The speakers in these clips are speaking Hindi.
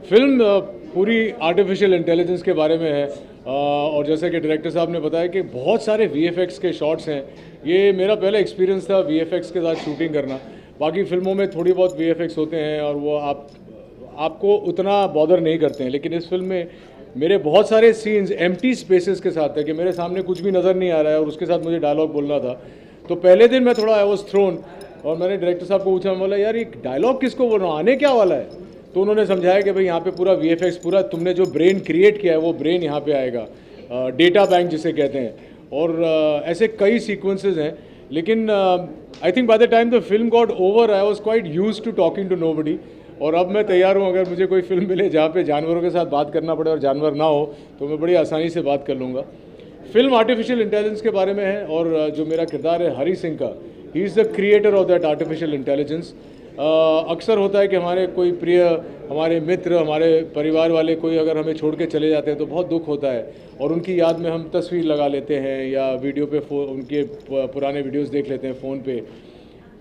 फिल्म पूरी आर्टिफिशियल इंटेलिजेंस के बारे में है और जैसे कि डायरेक्टर साहब ने बताया कि बहुत सारे वीएफएक्स के शॉट्स हैं। ये मेरा पहला एक्सपीरियंस था वीएफएक्स के साथ शूटिंग करना। बाकी फिल्मों में थोड़ी बहुत वीएफएक्स होते हैं और वो आपको उतना बॉदर नहीं करते हैं, लेकिन इस फिल्म में मेरे बहुत सारे सीन्स एम्प्टी स्पेसेस के साथ थे कि मेरे सामने कुछ भी नज़र नहीं आ रहा है और उसके साथ मुझे डायलॉग बोलना था। तो पहले दिन मैं थोड़ा आई वॉज थ्रोन और मैंने डायरेक्टर साहब को पूछा, मैं बोला यार ये डायलॉग किसको बोल रहा हूँ, आने क्या वाला है। तो उन्होंने समझाया कि भाई यहाँ पे पूरा वीएफएक्स, पूरा तुमने जो ब्रेन क्रिएट किया है वो ब्रेन यहाँ पे आएगा, डेटा बैंक जिसे कहते हैं। और ऐसे कई सीक्वेंसेस हैं, लेकिन I think by the time the film got over I was quite used to talking to nobody. और अब मैं तैयार हूँ, अगर मुझे कोई फिल्म मिले जहाँ पे जानवरों के साथ बात करना पड़े और जानवर ना हो तो मैं बड़ी आसानी से बात कर लूँगा। फिल्म आर्टिफिशियल इंटेलिजेंस के बारे में है और जो मेरा किरदार है हरी सिंह का, he is the creator of that artificial intelligence. अक्सर होता है कि हमारे कोई प्रिय, हमारे मित्र, हमारे परिवार वाले कोई अगर हमें छोड़ के चले जाते हैं तो बहुत दुख होता है और उनकी याद में हम तस्वीर लगा लेते हैं या वीडियो पे उनके पुराने वीडियोस देख लेते हैं फ़ोन पे।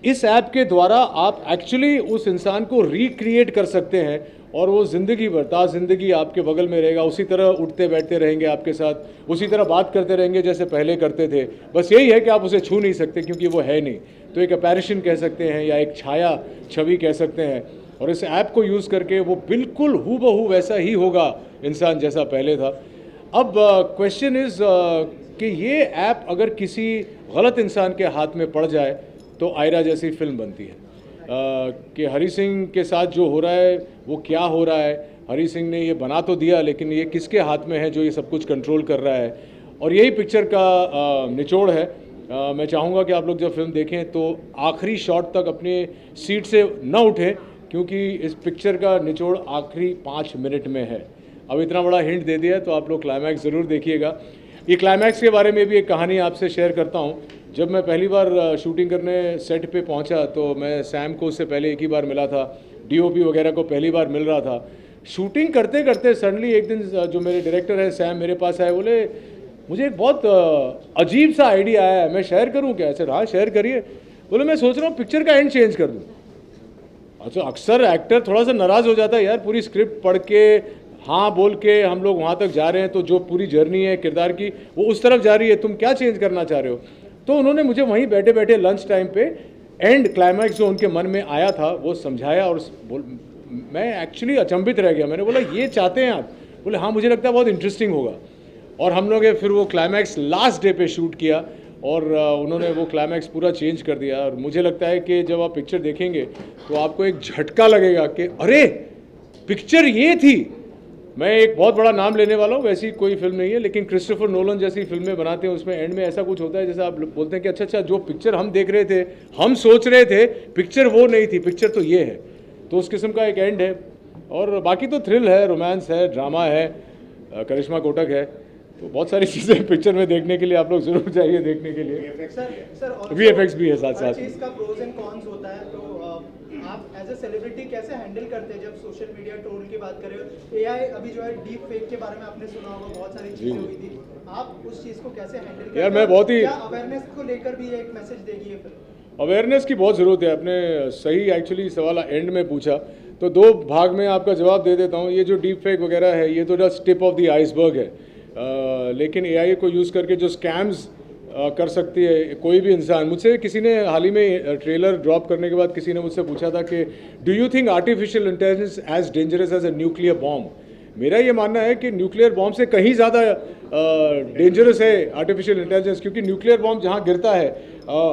इस ऐप के द्वारा आप एक्चुअली उस इंसान को रिक्रिएट कर सकते हैं और वो ज़िंदगी भर ज़िंदगी आपके बगल में रहेगा, उसी तरह उठते बैठते रहेंगे आपके साथ, उसी तरह बात करते रहेंगे जैसे पहले करते थे। बस यही है कि आप उसे छू नहीं सकते क्योंकि वो है नहीं। तो एक अपैरिशन कह सकते हैं या एक छाया छवि कह सकते हैं। और इस ऐप को यूज़ करके वो बिल्कुल हूबहू वैसा ही होगा इंसान जैसा पहले था। अब क्वेश्चन इज़ कि ये ऐप अगर किसी गलत इंसान के हाथ में पड़ जाए तो आयरा जैसी फिल्म बनती है। कि हरी सिंह के साथ जो हो रहा है वो क्या हो रहा है। हरी सिंह ने ये बना तो दिया, लेकिन ये किसके हाथ में है जो ये सब कुछ कंट्रोल कर रहा है। और यही पिक्चर का निचोड़ है। मैं चाहूँगा कि आप लोग जब फिल्म देखें तो आखिरी शॉट तक अपने सीट से न उठें, क्योंकि इस पिक्चर का निचोड़ आखिरी 5 मिनट में है। अब इतना बड़ा हिंट दे दिया है तो आप लोग क्लाइमैक्स ज़रूर देखिएगा। ये क्लाइमैक्स के बारे में भी एक कहानी आपसे शेयर करता हूँ। जब मैं पहली बार शूटिंग करने सेट पे पहुंचा तो मैं सैम को उससे पहले एक ही बार मिला था, डीओपी वगैरह को पहली बार मिल रहा था। शूटिंग करते करते सडनली एक दिन जो मेरे डायरेक्टर है सैम मेरे पास आए, बोले मुझे एक बहुत अजीब सा आइडिया आया है, मैं शेयर करूं क्या? सर हाँ शेयर करिए। बोले मैं सोच रहा हूँ पिक्चर का एंड चेंज कर दूँ। अच्छा, अक्सर एक्टर थोड़ा सा नाराज़ हो जाता है, यार पूरी स्क्रिप्ट पढ़ के हाँ बोल के हम लोग वहाँ तक जा रहे हैं तो जो पूरी जर्नी है किरदार की वो उस तरफ जा रही है, तुम क्या चेंज करना चाह रहे हो? तो उन्होंने मुझे वहीं बैठे बैठे लंच टाइम पे एंड क्लाइमैक्स जो उनके मन में आया था वो समझाया और मैं एक्चुअली अचंभित रह गया। मैंने बोला ये चाहते हैं आप? बोले हाँ मुझे लगता है बहुत इंटरेस्टिंग होगा। और हम लोग फिर वो क्लाइमैक्स लास्ट डे पे शूट किया और उन्होंने वो क्लाइमैक्स पूरा चेंज कर दिया। और मुझे लगता है कि जब आप पिक्चर देखेंगे तो आपको एक झटका लगेगा कि अरे पिक्चर ये थी। मैं एक बहुत बड़ा नाम लेने वाला हूँ, वैसी कोई फिल्म नहीं है, लेकिन क्रिस्टोफर नोलन जैसी फिल्में बनाते हैं उसमें एंड में ऐसा कुछ होता है जैसे आप बोलते हैं कि अच्छा अच्छा जो पिक्चर हम देख रहे थे, हम सोच रहे थे पिक्चर वो नहीं थी, पिक्चर तो ये है। तो उस किस्म का एक एंड है। और बाकी तो थ्रिल है, रोमांस है, ड्रामा है, करिश्मा कोटक है, तो बहुत सारी चीज़ें पिक्चर में देखने के लिए आप लोग जरूर जाइए देखने के लिए। वीएफएक्स भी है साथ साथ। चीज़ का प्रोज एंड कॉन्स होता है, तो आप एज ए सेलिब्रिटी कैसे हैंडल करते हैं जब सोशल मीडिया ट्रोल की बात करें? एआई अभी जो है डीप फेक के बारे में आपने सुना होगा, बहुत सारी चीज़ें हुई थी, आप उस चीज़ को कैसे हैंडल करते हैं? यार मैं बहुत ही अवेयरनेस को लेकर भी एक मैसेज देगी ये फिल्म? अवेयरनेस की बहुत ज़रूरत है। आपने सही एक्चुअली सवाल एंड में पूछा, तो 2 भाग में आपका जवाब दे देता हूँ। ये जो डीप फेक वगैरह है ये तो just tip of the iceberg है, लेकिन एआई को यूज़ करके जो स्कैम्स कर सकती है कोई भी इंसान। मुझसे किसी ने हाल ही में ट्रेलर ड्रॉप करने के बाद किसी ने मुझसे पूछा था कि do you think artificial intelligence as dangerous as a nuclear bomb? मेरा ये मानना है कि न्यूक्लियर बॉम्ब से कहीं ज़्यादा डेंजरस है आर्टिफिशियल इंटेलिजेंस, क्योंकि न्यूक्लियर बॉम्ब जहाँ गिरता है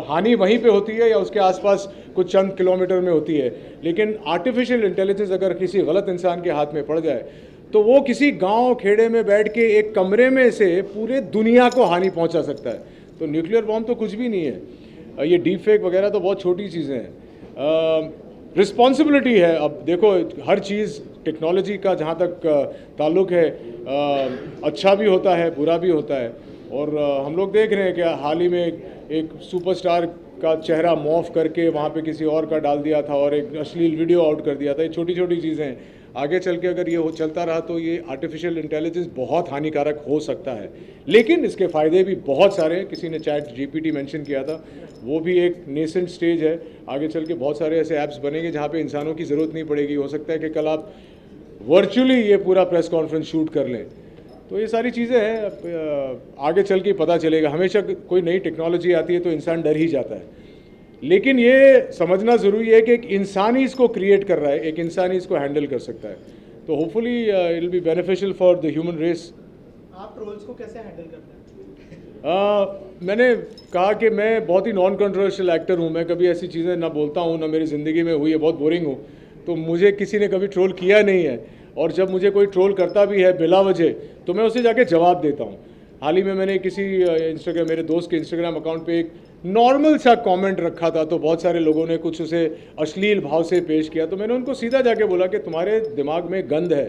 हानि वहीं पे होती है या उसके आसपास कुछ चंद किलोमीटर में होती है। लेकिन आर्टिफिशियल इंटेलिजेंस अगर किसी गलत इंसान के हाथ में पड़ जाए तो वो किसी गांव खेड़े में बैठ के एक कमरे में से पूरे दुनिया को हानि पहुंचा सकता है। तो न्यूक्लियर बॉम्ब तो कुछ भी नहीं है। ये डीप फेक वगैरह तो बहुत छोटी चीज़ें हैं। रिस्पॉन्सिबिलिटी है। अब देखो हर चीज़ टेक्नोलॉजी का जहाँ तक ताल्लुक़ है, अच्छा भी होता है बुरा भी होता है। और हम लोग देख रहे हैं कि हाल ही में एक सुपरस्टार का चेहरा मॉफ करके वहाँ पे किसी और का डाल दिया था और एक अश्लील वीडियो आउट कर दिया था। ये छोटी छोटी चीज़ें हैं। आगे चल के अगर ये चलता रहा तो ये आर्टिफिशियल इंटेलिजेंस बहुत हानिकारक हो सकता है, लेकिन इसके फ़ायदे भी बहुत सारे हैं। किसी ने चैट जीपीटी मेंशन किया था, वो भी एक नेसेंट स्टेज है। आगे चल के बहुत सारे ऐसे ऐप्स बनेंगे जहाँ पे इंसानों की ज़रूरत नहीं पड़ेगी। हो सकता है कि कल आप वर्चुअली ये पूरा प्रेस कॉन्फ्रेंस शूट कर लें। तो ये सारी चीज़ें हैं, आगे चल के पता चलेगा। हमेशा कोई नई टेक्नोलॉजी आती है तो इंसान डर ही जाता है, लेकिन ये समझना ज़रूरी है कि एक इंसान ही इसको क्रिएट कर रहा है, एक इंसान ही इसको हैंडल कर सकता है। तो hopefully it will be beneficial for the human race. आप ट्रोल्स को कैसे हैंडल करते हैं? मैंने कहा कि मैं बहुत ही नॉन कंट्रोवर्शियल एक्टर हूँ, मैं कभी ऐसी चीज़ें ना बोलता हूँ, ना मेरी ज़िंदगी में हुई है, बहुत बोरिंग हूँ। तो मुझे किसी ने कभी ट्रोल किया नहीं है, और जब मुझे कोई ट्रोल करता भी है बिला वजह तो मैं उसे जाके जवाब देता हूँ। हाल ही में मैंने किसी इंस्टाग्राम, मेरे दोस्त के इंस्टाग्राम अकाउंट पे एक नॉर्मल सा कमेंट रखा था, तो बहुत सारे लोगों ने कुछ उसे अश्लील भाव से पेश किया। तो मैंने उनको सीधा जाके बोला कि तुम्हारे दिमाग में गंद है,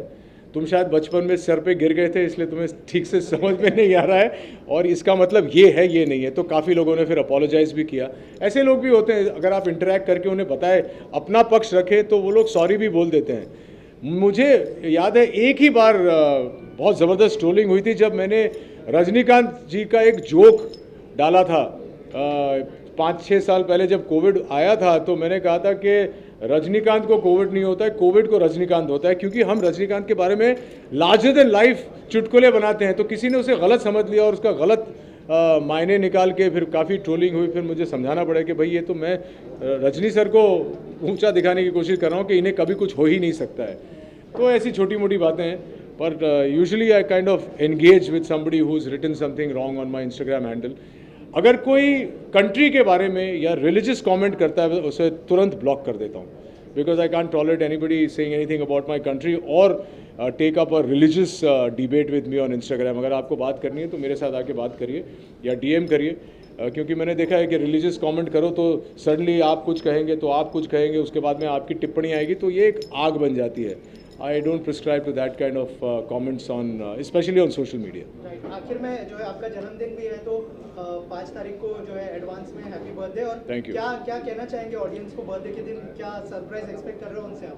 तुम शायद बचपन में सर पे गिर गए थे, इसलिए तुम्हें ठीक से समझ में नहीं आ रहा है, और इसका मतलब ये है, ये नहीं है। तो काफ़ी लोगों ने फिर अपोलोजाइज़ भी किया। ऐसे लोग भी होते हैं, अगर आप इंटरेक्ट करके उन्हें बताएं, अपना पक्ष रखें, तो वो लोग सॉरी भी बोल देते हैं। मुझे याद है एक ही बार बहुत ज़बरदस्त ट्रोलिंग हुई थी, जब मैंने रजनीकांत जी का एक जोक डाला था 5-6 साल पहले, जब कोविड आया था। तो मैंने कहा था कि रजनीकांत को कोविड नहीं होता है, कोविड को रजनीकांत होता है, क्योंकि हम रजनीकांत के बारे में लार्जर देन लाइफ चुटकुले बनाते हैं। तो किसी ने उसे गलत समझ लिया और उसका गलत मायने निकाल के फिर काफ़ी ट्रोलिंग हुई। फिर मुझे समझाना पड़ा कि भाई ये तो मैं रजनी सर को ऊंचा दिखाने की कोशिश कर रहा हूँ कि इन्हें कभी कुछ हो ही नहीं सकता है। तो ऐसी छोटी मोटी बातें हैं, पर usually I kind of engage with somebody who is written something wrong on my Instagram handle. अगर कोई कंट्री के बारे में या रिलीजियस कमेंट करता है, उसे तुरंत ब्लॉक कर देता हूँ, because I can't tolerate anybody saying anything about my country और take up a religious debate with me on Instagram. अगर आपको बात करनी है तो मेरे साथ आके बात करिए या डीएम करिए, क्योंकि मैंने देखा है कि रिलीजियस कमेंट करो तो सडनली आप कुछ कहेंगे, तो आप कुछ कहेंगे, उसके बाद में आपकी टिप्पणी आएगी, तो ये एक आग बन जाती है। I don't prescribe to that kind of comments on specially on social media. Right, आखिर में जो है आपका जन्मदिन भी है, तो 5 तारीख को जो है एडवांस में हैप्पी बर्थडे। और Thank you. क्या क्या कहना चाहेंगे ऑडियंस को बर्थडे के दिन, क्या सरप्राइज एक्सपेक्ट कर रहे हो उनसे आप?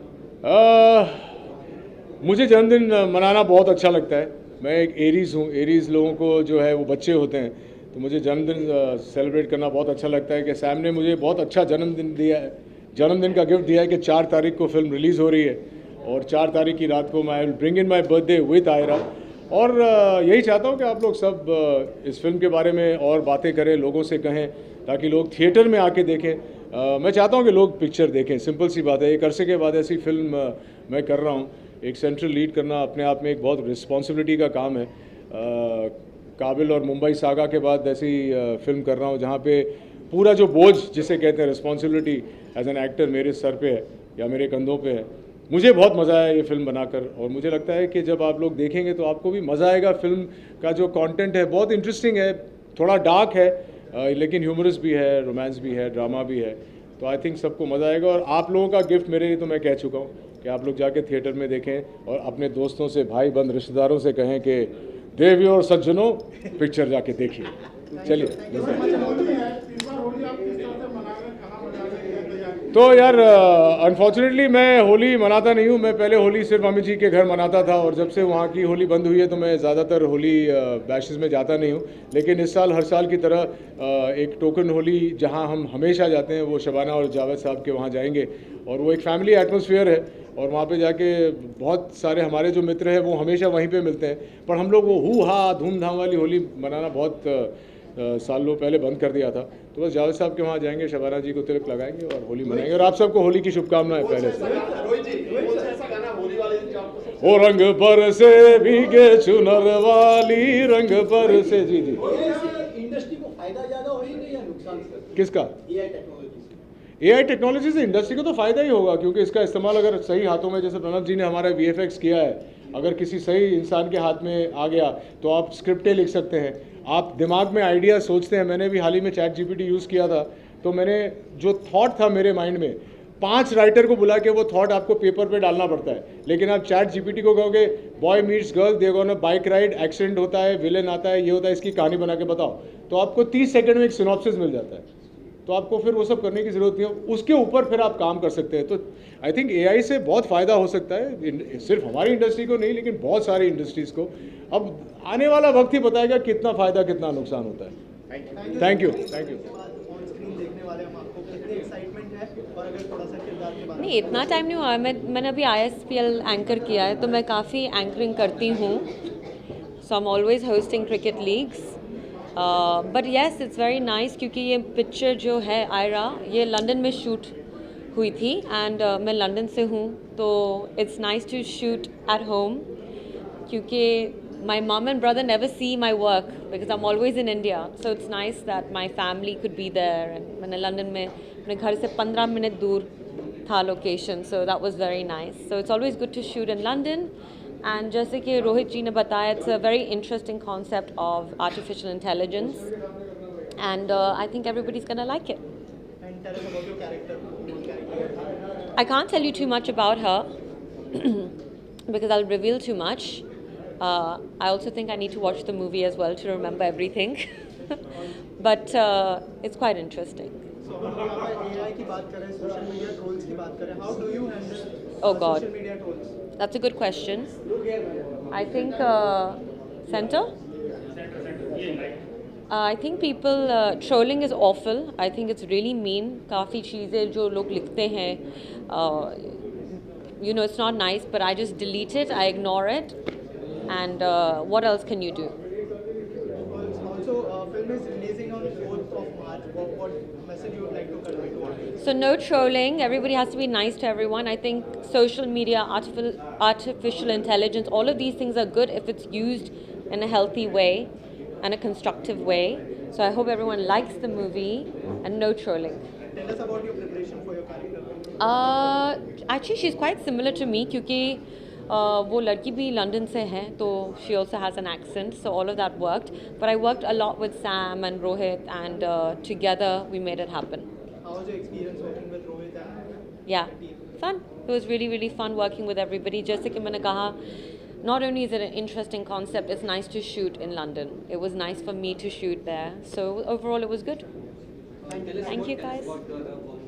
मुझे जन्मदिन मनाना बहुत अच्छा लगता है। मैं एक एरीज़ हूँ, एरीज़ लोगों को जो है वो बच्चे होते हैं, तो मुझे जन्मदिन सेलिब्रेट करना बहुत अच्छा लगता है कि सैम ने मुझे बहुत अच्छा जन्मदिन दिया है, जन्मदिन का गिफ्ट दिया है कि 4 तारीख को फिल्म रिलीज़ हो रही है, और 4 तारीख की रात को मैं will bring in my birthday with Ira. और यही चाहता हूँ कि आप लोग सब इस फिल्म के बारे में और बातें करें, लोगों से कहें, ताकि लोग थिएटर में आके देखें। मैं चाहता हूँ कि लोग पिक्चर देखें, सिंपल सी बात है। एक अरसे के बाद ऐसी फिल्म मैं कर रहा हूँ, एक सेंट्रल लीड करना अपने आप में एक बहुत रिस्पॉन्सिबिलिटी का काम है। काबिल और मुंबई सागा के बाद ऐसी फिल्म कर रहा हूँ जहाँ पे पूरा जो बोझ जिसे कहते हैं रिस्पॉन्सिबिलिटी एज एन एक्टर मेरे सर पे है या मेरे कंधों पे है। मुझे बहुत मज़ा आया ये फिल्म बनाकर, और मुझे लगता है कि जब आप लोग देखेंगे तो आपको भी मज़ा आएगा। फिल्म का जो कंटेंट है बहुत इंटरेस्टिंग है, थोड़ा डार्क है, लेकिन ह्यूमरस भी है, रोमांस भी है, ड्रामा भी है। तो आई थिंक सबको मज़ा आएगा। और आप लोगों का गिफ्ट मेरे लिए तो मैं कह चुका हूँ कि आप लोग जाके थिएटर में देखें और अपने दोस्तों से, भाई बंद रिश्तेदारों से कहें कि देवी और सज्जनों पिक्चर जाके देखिए। चलिए। तो यार अनफॉर्चुनेटली मैं होली मनाता नहीं हूँ। मैं पहले होली सिर्फ अमित जी के घर मनाता था, और जब से वहाँ की होली बंद हुई है तो मैं ज़्यादातर होली बैशेस में जाता नहीं हूँ। लेकिन इस साल हर साल की तरह एक टोकन होली जहाँ हम हमेशा जाते हैं, वो शबाना और जावेद साहब के वहाँ जाएंगे, और वो एक फैमिली एटमॉस्फेयर है, और वहाँ पे जाके बहुत सारे हमारे जो मित्र हैं वो हमेशा वहीं पे मिलते हैं। पर हम लोग वो हू हा धूमधाम वाली होली मनाना बहुत सालों पहले बंद कर दिया था। तो बस जावेद साहब के वहाँ जाएंगे, शबाना जी को तिलक लगाएंगे और होली मनाएंगे। और आप सबको होली की शुभकामनाएं पहले से। ओ रंग पर से भीगे चुनर वाली, रंग पर से। जी जी, इंडस्ट्री को फायदा ज़्यादा होगा या नुकसान? किसका? एआई टेक्नोलॉजी से इंडस्ट्री को तो फ़ायदा ही होगा, क्योंकि इसका इस्तेमाल अगर सही हाथों में, जैसे प्रणव जी ने हमारा VFX किया है, अगर किसी सही इंसान के हाथ में आ गया तो आप स्क्रिप्टें लिख सकते हैं, आप दिमाग में आइडिया सोचते हैं। मैंने भी हाल ही में ChatGPT यूज़ किया था, तो मैंने जो थॉट था मेरे माइंड में, 5 राइटर को बुला के वो थॉट आपको पेपर पे डालना पड़ता है। लेकिन आप ChatGPT को कहोगे बॉय मीट्स गर्ल, दे गो ना बाइक राइड, एक्सीडेंट होता है, विलेन आता है, ये होता है, इसकी कहानी बना के बताओ, तो आपको 30 सेकंड में एक सिनॉप्सिस मिल जाता है। तो आपको फिर वो सब करने की ज़रूरत नहीं है, उसके ऊपर फिर आप काम कर सकते हैं। तो आई थिंक AI से बहुत फ़ायदा हो सकता है, सिर्फ हमारी इंडस्ट्री को नहीं, लेकिन बहुत सारी इंडस्ट्रीज़ को। अब आने वाला वक्त ही बताएगा कितना फ़ायदा कितना नुकसान होता है। Thank you. देखने वाले हम आपको कितनी एक्साइटमेंट है, और अगर थोड़ा सा किरदार के बारे में। नहीं, इतना टाइम नहीं हुआ। मैं मैंने अभी ISPL एंकर किया है, तो मैं काफ़ी एंकरिंग करती हूँ. So I'm always hosting cricket leagues. But yes, it's very nice क्योंकि ये पिक्चर जो है आयरा, ये लंदन में शूट हुई थी एंड मैं लंदन से हूँ, तो it's nice to shoot at home क्योंकि my mom and brother never see my work because I'm always in India. So it's nice that my family could be there. And मैंने लंदन में अपने घर से 15 मिनट दूर था location, so that was very nice. So it's always good to shoot in London. And जैसे कि रोहित जी ने बताया, it's a very interesting concept of artificial intelligence, and I think everybody's gonna like it. And tell us about your character. I can't tell you too much about her because I'll reveal too much. I also think I need to watch the movie as well to remember everything. But it's quite interesting. So हम यहाँ पर AI की बात करें, social media trolls की बात करें, how do you handle Oh God. social media trolls? That's a good question. I think center. I think people trolling is awful. I think it's really mean. काफ़ी चीज़ें जो लोग लिखते हैं, you know, it's not nice. But I just delete it. I ignore it. And what else can you do? Also, film is releasing on 4th of March. What message you would like to convey to audience? So no trolling. Everybody has to be nice to everyone. I think social media, artificial intelligence, all of these things are good if it's used in a healthy way and a constructive way. So I hope everyone likes the movie and no trolling. Tell us about your preparation for your character. Actually, she's quite similar to me क्योंकि वो लड़की भी लंदन से है, तो she also has an accent, so all of that worked. But I worked a lot with Sam and Rohit, and together we made it happen. How was your experience working with Rohit and Yeah, the team? fun. It was really, really fun working with everybody. जैसे कि मैंने कहा, not only is it an interesting concept, it's nice to shoot in London. It was nice for me to shoot there. So overall, it was good. Thank you, guys. Working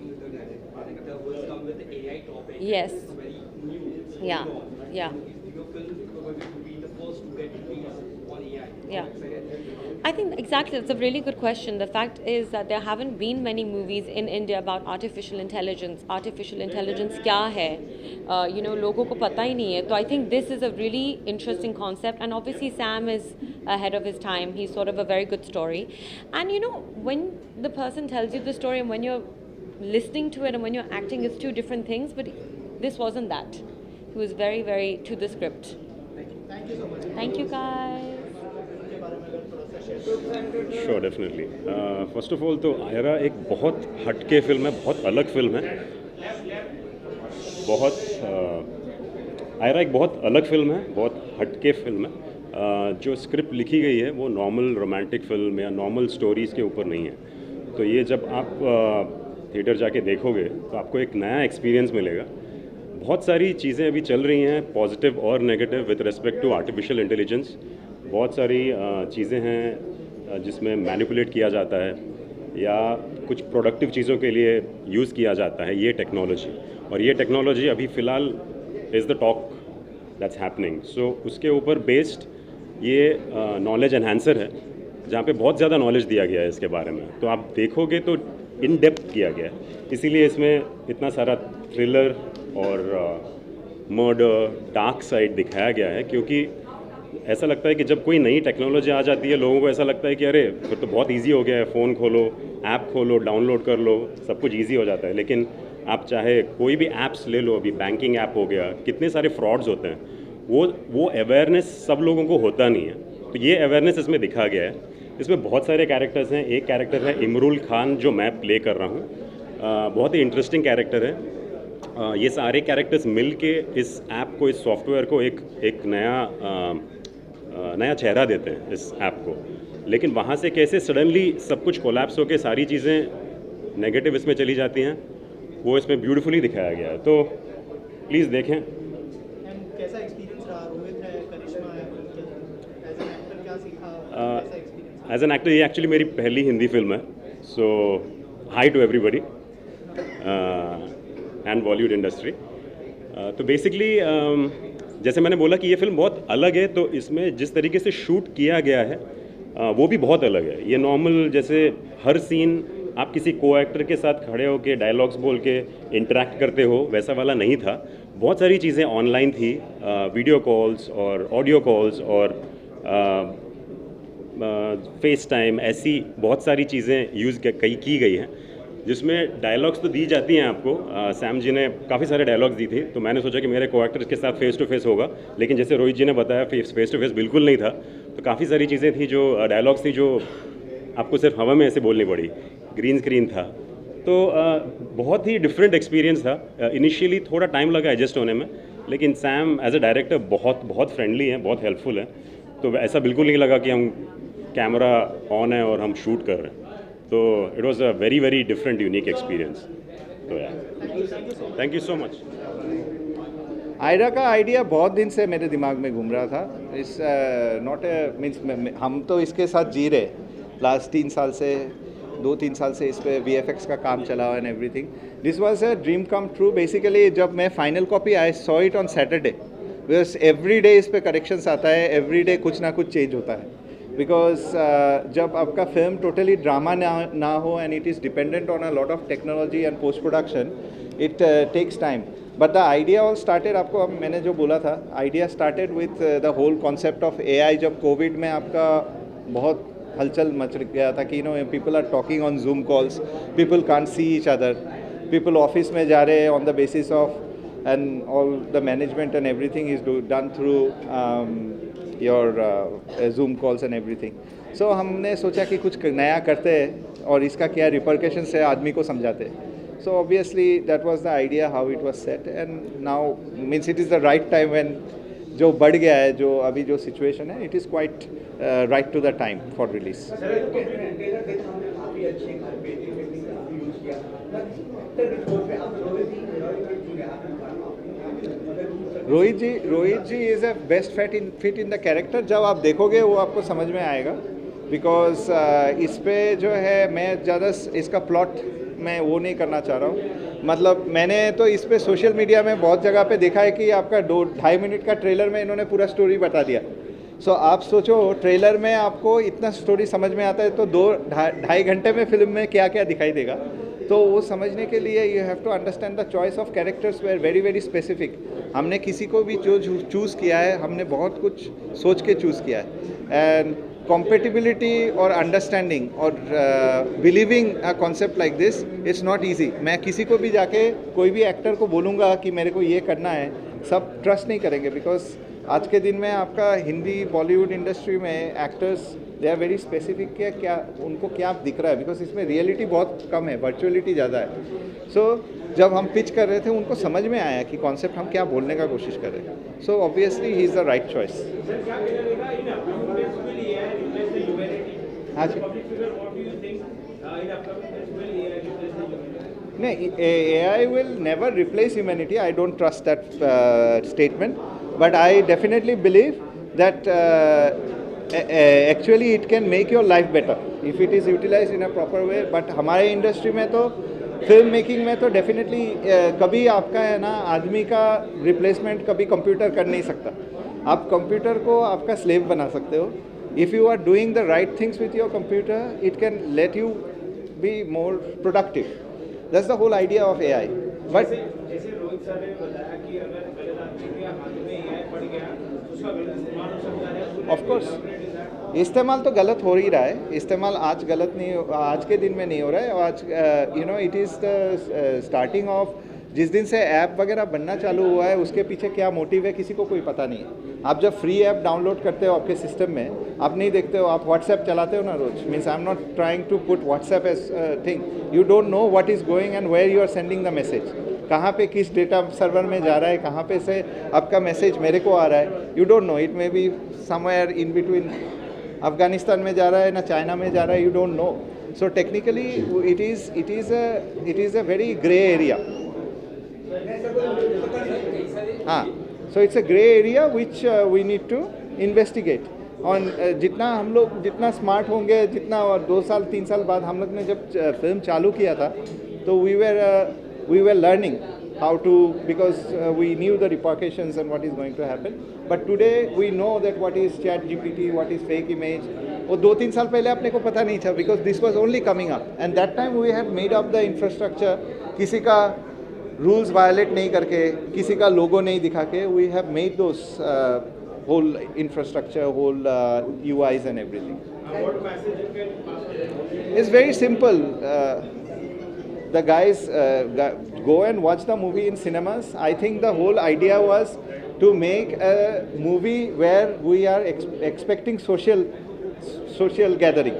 with the director who has come with the AI topic. Yes. It's very new. It's Yeah. very on. Yeah. Your film probably would be the first to get released on AI. Yeah. I think exactly, it's a really good question. The fact is that there haven't been many movies in India about artificial intelligence. Artificial intelligence क्या है? You know, लोगों को पता ही नहीं है. So I think this is a really interesting concept, and obviously Sam is ahead of his time. He's sort of a very good story. And you know, when the person tells you the story and when you're listening to it and when you're acting, it's two different things, but this wasn't that. He was very, very to the script. Thank you so much. Thank you, guys. के बारे में अगर थोड़ा सा share sure definitely. First of all तो आयरा एक बहुत हटके फिल्म है, बहुत अलग फिल्म है. आयरा एक बहुत अलग फिल्म है, बहुत हटके फिल्म है. जो स्क्रिप्ट लिखी गई है वो नॉर्मल रोमांटिक फिल्म या नॉर्मल स्टोरीज़ के ऊपर नहीं है. तो ये जब आप थिएटर जाके देखोगे तो आपको एक नया एक्सपीरियंस मिलेगा. बहुत सारी चीज़ें अभी चल रही हैं पॉजिटिव और negative with respect to artificial intelligence. बहुत सारी चीज़ें हैं जिसमें मैनिपुलेट किया जाता है या कुछ प्रोडक्टिव चीज़ों के लिए यूज़ किया जाता है ये टेक्नोलॉजी. और ये टेक्नोलॉजी अभी फ़िलहाल is the talk that's happening. So उसके ऊपर बेस्ड ये नॉलेज एनहांसर है जहाँ पे बहुत ज़्यादा नॉलेज दिया गया है इसके बारे में. तो आप देखोगे तो इन डेप्थ किया गया है, इसीलिए इसमें इतना सारा थ्रिलर और मर्डर डार्क साइड दिखाया गया है. क्योंकि ऐसा लगता है कि जब कोई नई टेक्नोलॉजी आ जाती है लोगों को ऐसा लगता है कि अरे फिर तो बहुत इजी हो गया है, फ़ोन खोलो, ऐप खोलो, डाउनलोड कर लो, सब कुछ इजी हो जाता है. लेकिन आप चाहे कोई भी ऐप्स ले लो, अभी बैंकिंग ऐप हो गया, कितने सारे फ्रॉड्स होते हैं, वो अवेयरनेस सब लोगों को होता नहीं है. तो ये अवेयरनेस इसमें दिखा गया है. इसमें बहुत सारे कैरेक्टर्स हैं. एक कैरेक्टर है इमरुल खान जो मैं प्ले कर रहा हूँ. बहुत ही इंटरेस्टिंग कैरेक्टर है. ये सारे कैरेक्टर्स मिल के इस ऐप को, इस सॉफ्टवेयर को एक नया चेहरा देते हैं इस ऐप को. लेकिन वहाँ से कैसे सडनली सब कुछ कोलैप्स होकर सारी चीज़ें नेगेटिव इसमें चली जाती हैं, वो इसमें ब्यूटीफुली दिखाया गया है. तो प्लीज़ देखें. एंड कैसा एक्सपीरियंस रहा? रोहित है, करिश्मा है, एज एन एक्टर क्या सीखा? कैसा एक्सपीरियंस? एज एन एक्टर ये एक्चुअली मेरी पहली हिंदी फिल्म है. So hi to everybody and Bollywood industry. तो बेसिकली जैसे मैंने बोला कि ये फिल्म बहुत अलग है, तो इसमें जिस तरीके से शूट किया गया है वो भी बहुत अलग है. ये नॉर्मल जैसे हर सीन आप किसी को एक्टर के साथ खड़े होकर डायलॉग्स बोल के इंटरेक्ट करते हो वैसा वाला नहीं था. बहुत सारी चीज़ें ऑनलाइन थी, वीडियो कॉल्स और ऑडियो कॉल्स और फेस टाइम, ऐसी बहुत सारी चीज़ें यूज़ की गई हैं जिसमें डायलॉग्स तो दी जाती हैं आपको। सैम जी ने काफ़ी सारे डायलॉग्स दी थी, तो मैंने सोचा कि मेरे को एक्टर के साथ फेस टू फेस होगा, लेकिन जैसे रोहित जी ने बताया फेस टू फेस बिल्कुल नहीं था। तो काफ़ी सारी चीज़ें थी जो डायलॉग्स थी जो आपको सिर्फ हवा में ऐसे बोलनी पड़ी, ग्रीन स्क्रीन था। तो बहुत ही डिफरेंट एक्सपीरियंस था। इनिशियली थोड़ा टाइम लगा एडजस्ट होने में, लेकिन सैम एज अ डायरेक्टर बहुत फ्रेंडली हैं, बहुत हेल्पफुल हैं। तो ऐसा बिल्कुल नहीं लगा कि हम कैमरा ऑन है और हम शूट कर रहे हैं। तो it was a very different unique experience. तो यार thank you so much. Ira का आइडिया बहुत दिन से मेरे दिमाग में घूम रहा था। इस नॉट मीन्स हम तो इसके साथ जी रहे लास्ट 2-3 साल से इस पे VFX का काम चला हुआ and everything. This was a dream come true basically. जब मैं final copy I saw it on Saturday, because every day इस पे करेक्शंस आता है, एवरी डे कुछ ना कुछ चेंज होता है। बिकॉज जब आपका फिल्म टोटली ड्रामा ना हो and it is dependent on a lot of technology and post production, it takes time. But the idea all started, आपको अब मैंने जो बोला था, idea started with the whole concept of AI। जब कोविड में आपका बहुत हलचल मच गया था कि people are talking on Zoom calls, people can't see each other, people office में जा रहे हैं on the basis of and all the management and everything is done through your Zoom calls and everything. So हमने सोचा कि कुछ नया करते हैं और इसका क्या रिपरकशंस है आदमी को समझाते हैं। So obviously that was the idea how it was set, and now means it is the right time when जो बढ़ गया है, जो अभी जो सिचुएशन है, it is quite right to the time for release. Rohit ji is a best fit in the character. जब आप देखोगे वो आपको समझ में आएगा, because इस पे जो है मैं ज़्यादा इसका प्लॉट मैं वो नहीं करना चाह रहा हूँ। मतलब मैंने तो इस पे सोशल मीडिया में बहुत जगह पे देखा है कि आपका 2-2.5 मिनट का ट्रेलर में इन्होंने पूरा स्टोरी बता दिया। सो आप सोचो ट्रेलर में आपको इतना स्टोरी समझ में आता है, तो 2-2.5 घंटे में फिल्म में क्या क्या दिखाई देगा। तो वो समझने के लिए you have to understand the choice of characters were very specific. हमने किसी को भी जो चूज़ किया है, हमने बहुत कुछ सोच के चूज़ किया है। And compatibility or understanding or believing a concept like this, it's not easy. मैं किसी को भी जाके कोई भी एक्टर को बोलूँगा कि मेरे को ये करना है, सब ट्रस्ट नहीं करेंगे। बिकॉज आज के दिन में आपका हिंदी बॉलीवुड इंडस्ट्री में actors they are very specific कि क्या उनको क्या दिख रहा है, बिकॉज इसमें रियलिटी बहुत कम है, वर्चुअलिटी ज़्यादा है। सो जब हम पिच कर रहे थे उनको समझ में आया कि कॉन्सेप्ट हम क्या बोलने का कोशिश कर रहे हैं। So obviously he is the right choice. हाँ जी, नहीं, AI will never replace humanity. I don't trust that statement, but I definitely believe that actually it can make your life better if it is utilized in a proper way. But हमारे इंडस्ट्री में तो फिल्म मेकिंग में तो डेफिनेटली कभी आपका है ना आदमी का रिप्लेसमेंट कभी कंप्यूटर कर नहीं सकता। आप कंप्यूटर को आपका स्लेव बना सकते हो। If you are doing the right things with your computer, it can let you be more productive. That's the whole idea of AI. But जैसे रोहित सर ने बताया कि अगर गलत आदमी के हाथ में AI पड़ गया तो उसका गलत इस्तेमाल हो सकता है। of course इस्तेमाल तो गलत हो ही रहा है। इस्तेमाल आज गलत नहीं, आज के दिन में नहीं हो रहा है। आज it is the starting of जिस दिन से ऐप वगैरह बनना चालू हुआ है, उसके पीछे क्या मोटिव है किसी को कोई पता नहीं है। आप जब फ्री ऐप डाउनलोड करते हो आपके सिस्टम में, आप नहीं देखते हो, आप व्हाट्सएप चलाते हो ना रोज। Means I am not trying to put WhatsApp as thing, you don't know what is going and where you are sending the message, कहाँ पे किस डेटा सर्वर में जा रहा है, कहाँ पे से आपका मैसेज मेरे को आ रहा है, you don't no. It may be somewhere in between, Afghanistan में जा रहा है ना चाइना में जा रहा है, you don't know. So technically it is a very grey area. हाँ, so it's a grey area which we need to investigate on. जितना हम लोग जितना स्मार्ट होंगे, जितना, और 2 साल 3 साल बाद हम लोग ने जब फिल्म चालू किया था तो we were learning how to, because we knew the repercussions and what is going to happen. But today we know that what is chat GPT, what is fake image. वो 2-3 साल पहले अपने को पता नहीं था, because this was only coming up and that time we had made up the infrastructure. किसी का रूल्स वायलेट नहीं करके, किसी का लोगो नहीं दिखा के, we have made those whole infrastructure, whole UIs and everything. What message you can pass on? It's very simple. The guys go and watch the movie in cinemas. I think the whole idea was to make a movie where we are expecting social gathering.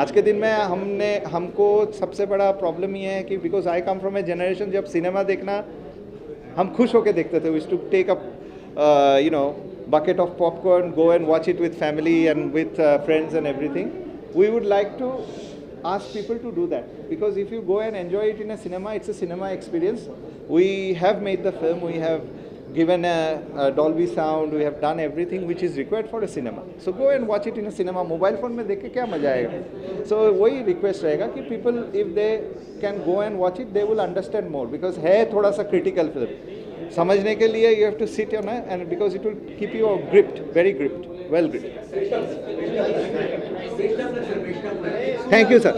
आज के दिन में हमको सबसे बड़ा प्रॉब्लम ये है कि because I come from a generation, जब सिनेमा देखना हम खुश होकर देखते थे. We used to take up bucket of popcorn, go and watch it with family and with friends and everything. We would like to ask people to do that, because if you go and enjoy it in a cinema, it's a cinema experience. We have made the film, we have given a Dolby sound, we have done everything which is required for a cinema. So go and watch it in a cinema. Mobile phone में देख के क्या मजा आएगा? So वही request रहेगा कि people, if they can go and watch it, they will understand more, because है थोड़ा सा critical film. समझने के लिए you have to sit on it, and because it will keep you gripped, very gripped, well gripped. Thank you, sir.